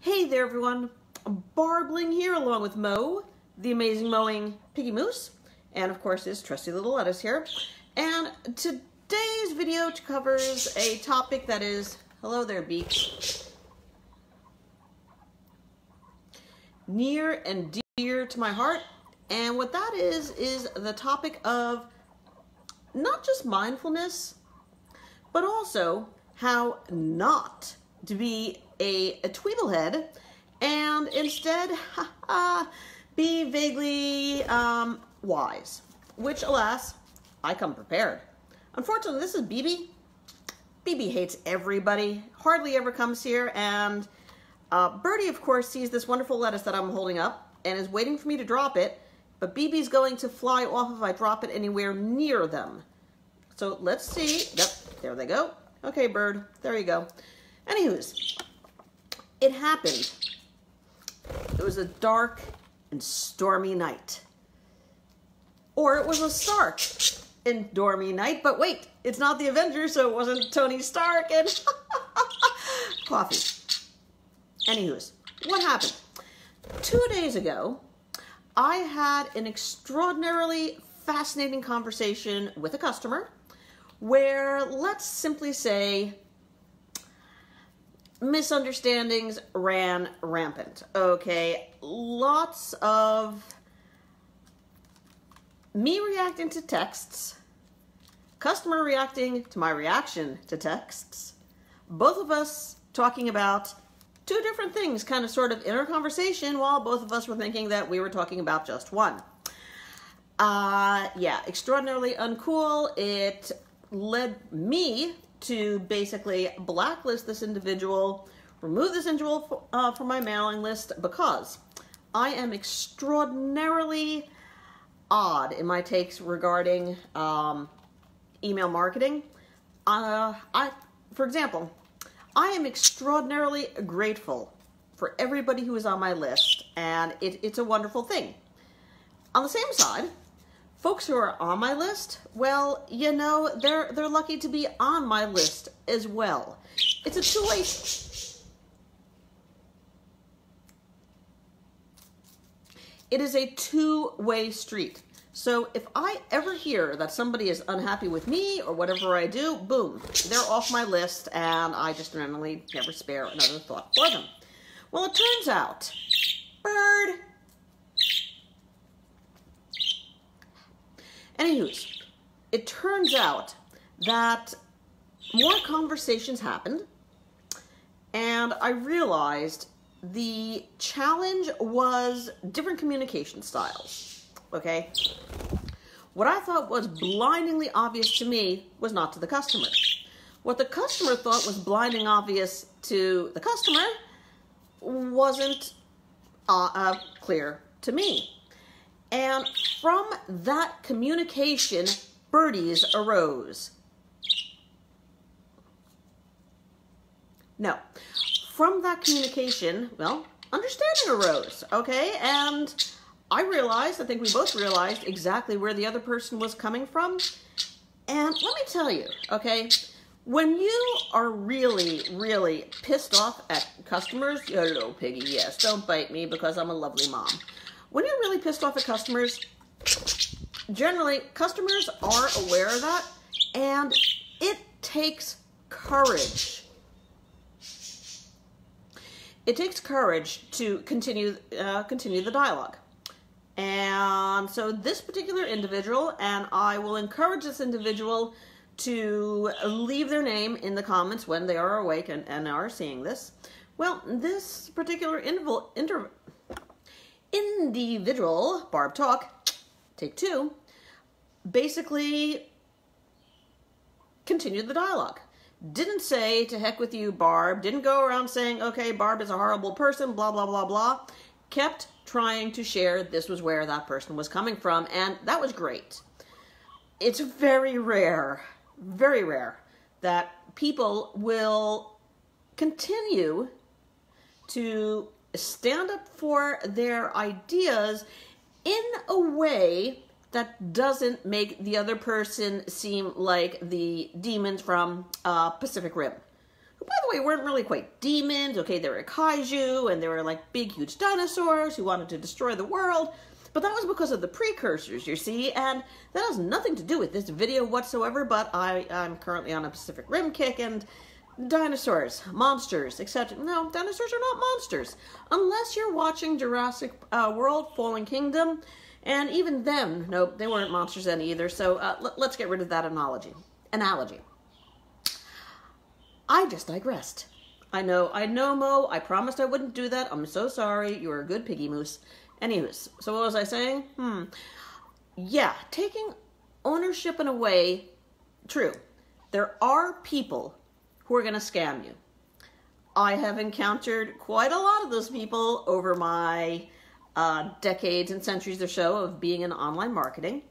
Hey there everyone, Barbling here along with Mo, the amazing mowing piggy moose, and of course his trusty little lettuce here. And today's video covers a topic that is, hello there Beaks, near and dear to my heart. And what that is the topic of not just mindfulness, but also how not to be a tweeblehead and instead be vaguely wise, which alas, I come prepared. Unfortunately, this is BB. BB hates everybody, hardly ever comes here, and Birdie, of course, sees this wonderful lettuce that I'm holding up and is waiting for me to drop it, but BB's going to fly off if I drop it anywhere near them. So let's see. Yep, there they go. Okay, Bird, there you go. Anywho's, it happened. It was a dark and stormy night. Or it was a stark and stormy night, but wait, it's not the Avengers, so it wasn't Tony Stark and coffee. Anywho's, what happened? 2 days ago, I had an extraordinarily fascinating conversation with a customer where, let's simply say, misunderstandings ran rampant. Okay, lots of me reacting to texts, customer reacting to my reaction to texts, both of us talking about two different things, kind of sort of in our conversation, while both of us were thinking that we were talking about just one. Yeah, extraordinarily uncool. It led me to basically blacklist this individual, remove this individual from my mailing list, because I am extraordinarily odd in my takes regarding email marketing. For example, I am extraordinarily grateful for everybody who is on my list, and it's a wonderful thing. On the same side, folks who are on my list, well, you know, they're lucky to be on my list as well. It's a two-way. It is a two-way street. So if I ever hear that somebody is unhappy with me or whatever I do, boom, they're off my list, and I just generally never spare another thought for them. Well, it turns out, Bird. Anywho's, it turns out that more conversations happened, and I realized the challenge was different communication styles, okay? What I thought was blindingly obvious to me was not to the customer. What the customer thought was blindingly obvious to the customer wasn't clear to me. And from that communication, birdies arose. No, from that communication, well, understanding arose, okay? And I realized, I think we both realized exactly where the other person was coming from. And let me tell you, okay, when you are really, really pissed off at customers, hello, Piggy, yes, don't bite me because I'm a lovely mom. When you're really pissed off at customers, generally, customers are aware of that, and it takes courage. It takes courage to continue the dialogue. And so this particular individual, and I will encourage this individual to leave their name in the comments when they are awake and are seeing this. Well, this particular individual, Barb Talk, take two, basically continued the dialogue. Didn't say, to heck with you, Barb. Didn't go around saying, okay, Barb is a horrible person, blah, blah, blah, blah. Kept trying to share this was where that person was coming from, and that was great. It's very rare that people will continue to stand up for their ideas in a way that doesn't make the other person seem like the demons from Pacific Rim. who, by the way, weren't really quite demons. Okay, they were kaiju, and they were like big, huge dinosaurs who wanted to destroy the world. But that was because of the precursors, you see, and that has nothing to do with this video whatsoever, but I'm currently on a Pacific Rim kick, and dinosaurs, monsters, etc. No, dinosaurs are not monsters. Unless you're watching Jurassic World Fallen Kingdom, and even them, nope, they weren't monsters then either, so let's get rid of that analogy. I just digressed. I know, Mo, I promised I wouldn't do that. I'm so sorry. You're a good piggy moose. Anyways, so what was I saying? Yeah, taking ownership in a way, true. There are people who are going to scam you. I have encountered quite a lot of those people over my decades and centuries or so of being in online marketing.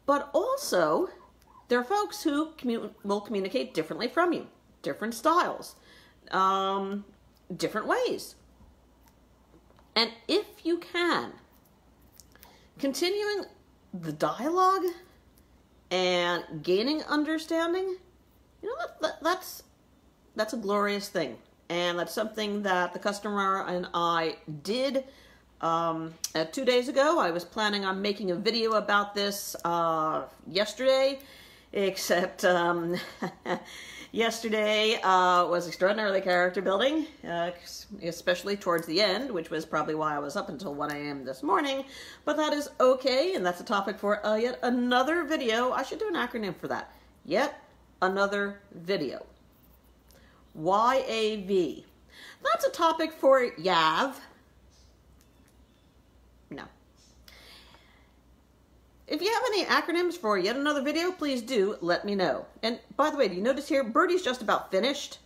But also, there are folks who will communicate differently from you. Different styles. Different ways. And if you can, continuing the dialogue and gaining understanding, you know, that's a glorious thing. And that's something that the customer and I did 2 days ago. I was planning on making a video about this yesterday, except yesterday was extraordinarily character building, especially towards the end, which was probably why I was up until 1 a.m. this morning. But that is okay, and that's a topic for yet another video. I should do an acronym for that. Yet another video. YAV. That's a topic for YAV. No. If you have any acronyms for yet another video, please do let me know. And by the way, do you notice here, Birdie's just about finished,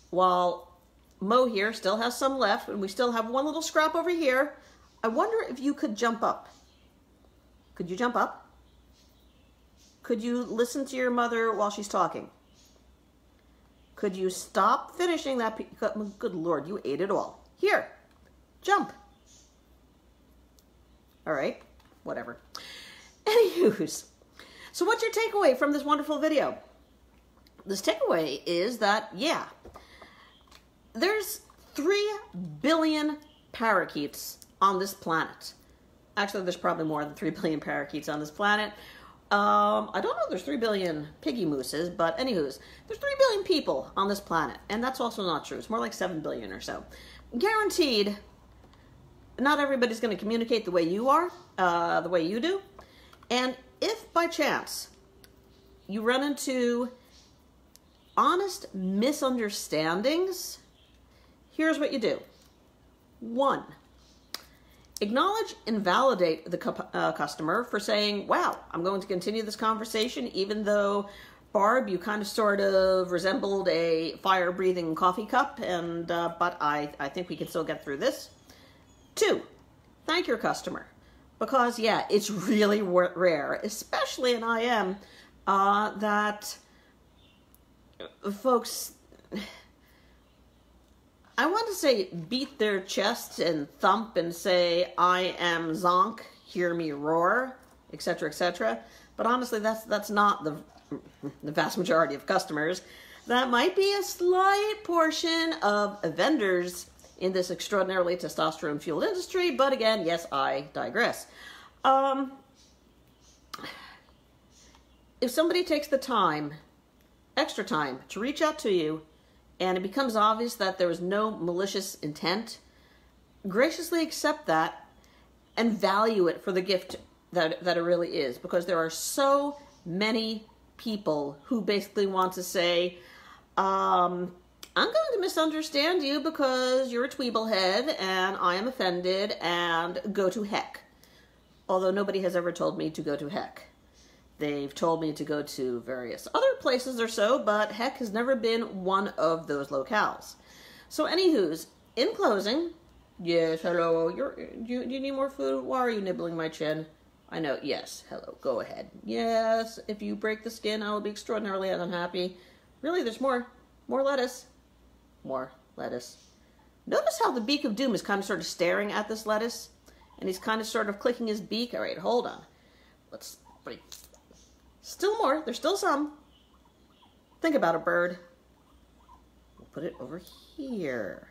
while Mo here still has some left, and we still have one little scrap over here. I wonder if you could jump up. Could you jump up? Could you listen to your mother while she's talking? Could you stop finishing that? Good Lord, you ate it all. Here, jump. All right, whatever. Anywho's, so what's your takeaway from this wonderful video? This takeaway is that, yeah, there's 3 billion parakeets on this planet. Actually, there's probably more than 3 billion parakeets on this planet. I don't know if there's 3 billion piggy mooses, but anywho's, there's 3 billion people on this planet, and that's also not true. It's more like 7 billion or so. Guaranteed, not everybody's going to communicate the way you are, the way you do. And if by chance you run into honest misunderstandings, here's what you do. 1, acknowledge and validate the customer for saying, wow, I'm going to continue this conversation even though, Barb, you kind of sort of resembled a fire-breathing coffee cup, and but I think we can still get through this. 2, thank your customer. Because, yeah, it's really rare, especially in IM, that folks, I want to say beat their chest and thump and say, I am Zonk, hear me roar, etc., etc. But honestly, that's not the vast majority of customers. That might be a slight portion of vendors in this extraordinarily testosterone-fueled industry, but again, yes, I digress. If somebody takes the time, extra time, to reach out to you, and it becomes obvious that there was no malicious intent, graciously accept that and value it for the gift that it really is, because there are so many people who basically want to say, I'm going to misunderstand you because you're a tweeblehead and I am offended, and go to heck. Although nobody has ever told me to go to heck. They've told me to go to various other places or so, but heck has never been one of those locales. So anywho's, in closing, yes, hello, do you need more food? Why are you nibbling my chin? I know, yes, hello, go ahead. Yes, if you break the skin, I will be extraordinarily unhappy. Really, there's more lettuce. More lettuce. Notice how the beak of doom is kind of sort of staring at this lettuce, and he's kind of sort of clicking his beak. All right, hold on. Wait. Still more. There's still some. Think about a bird. put it over here.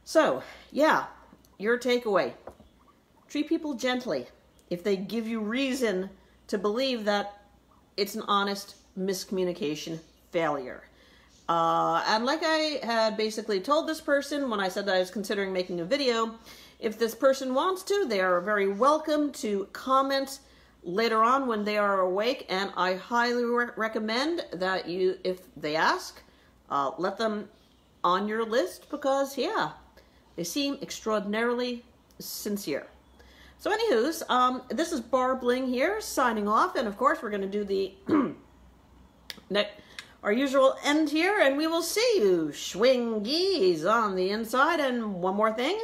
So, yeah, your takeaway. Treat people gently if they give you reason to believe that it's an honest miscommunication failure. And like I had basically told this person when I said that I was considering making a video, if this person wants to, they are very welcome to comment later on when they are awake, and I highly recommend that you, if they ask, let them on your list, because yeah, they seem extraordinarily sincere. So anywho's, this is Barb Ling here, signing off, and of course we're going to do the our usual end here, and we will see you schwingies on the inside. And one more thing,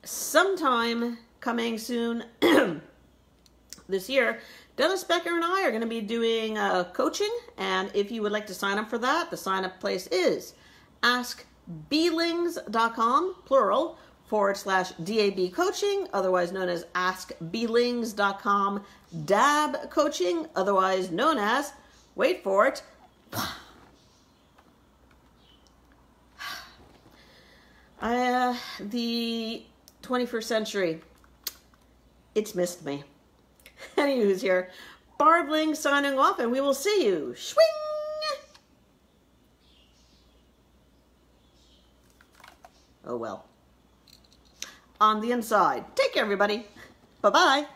sometime coming soon this year, Dennis Becker and I are going to be doing coaching, and if you would like to sign up for that, the sign up place is askblings.com, plural, /DAB coaching, otherwise known as askblings.com DAB coaching, otherwise known as, wait for it, the 21st century. It's missed me. Anywho's here. Barb Ling signing off, and we will see you. Swing! Oh well. On the inside. Take care, everybody. Bye-bye.